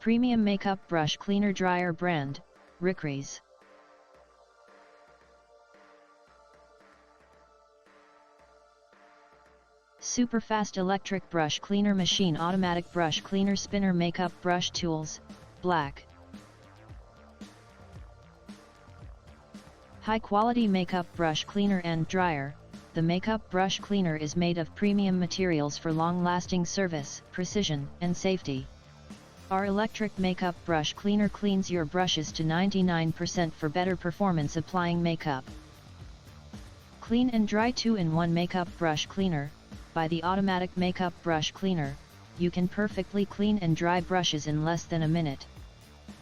Premium Makeup Brush Cleaner Dryer Brand, Rickeries. Super Fast Electric Brush Cleaner Machine Automatic Brush Cleaner Spinner Makeup Brush Tools, Black. High Quality Makeup Brush Cleaner and Dryer. The makeup brush cleaner is made of premium materials for long-lasting service, precision, and safety. Our electric makeup brush cleaner cleans your brushes to 99% for better performance applying makeup. Clean and Dry 2-in-1 Makeup Brush Cleaner. By the automatic makeup brush cleaner, you can perfectly clean and dry brushes in less than a minute.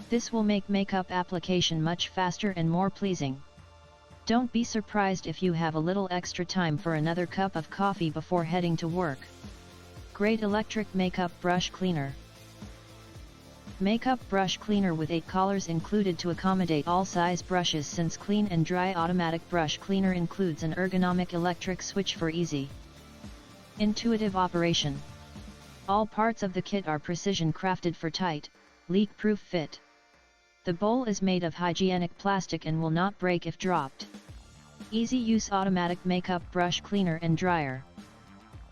This will make makeup application much faster and more pleasing. Don't be surprised if you have a little extra time for another cup of coffee before heading to work. Great electric makeup brush cleaner. Makeup brush cleaner with 8 collars included to accommodate all size brushes. Since Clean and Dry automatic brush cleaner includes an ergonomic electric switch for easy, intuitive operation. All parts of the kit are precision crafted for tight, leak-proof fit. The bowl is made of hygienic plastic and will not break if dropped. Easy use automatic makeup brush cleaner and dryer.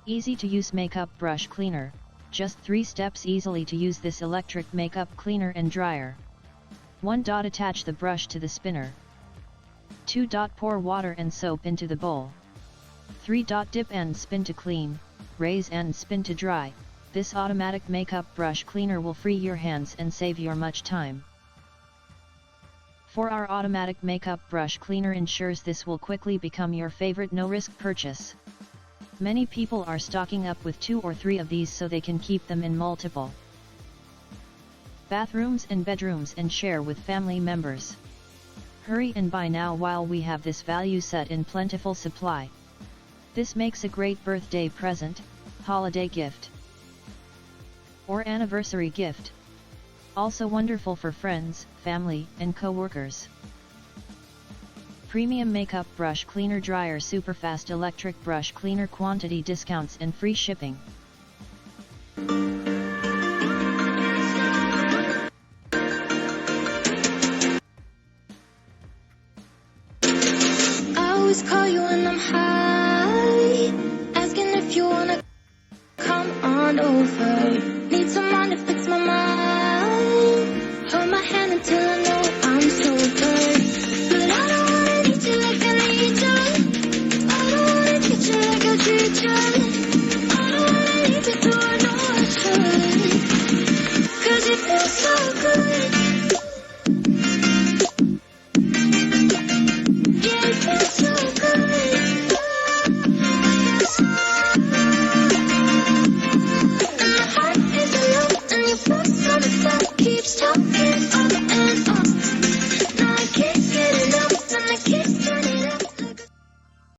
Easy to use makeup brush cleaner, just 3 steps easily to use this electric makeup cleaner and dryer. 1. Attach the brush to the spinner. 2. Pour water and soap into the bowl. 3. Dip and spin to clean, raise and spin to dry. This automatic makeup brush cleaner will free your hands and save you much time. 4. Our automatic makeup brush cleaner ensures this will quickly become your favorite no-risk purchase. Many people are stocking up with 2 or 3 of these so they can keep them in multiple bathrooms and bedrooms and share with family members. Hurry and buy now while we have this value set in plentiful supply. This makes a great birthday present, holiday gift, or anniversary gift. Also wonderful for friends, family, and co-workers. Premium Makeup Brush Cleaner Dryer Superfast Electric Brush Cleaner Quantity discounts and free shipping. I always call you when I'm high, asking if you wanna come on over. Need someone to fix my mind. Hold my hand until I know I'm sober. But I don't wanna need you like I need you. I don't wanna treat you like I treat you. I don't wanna leave you so I know I should. 'Cause you feel so good.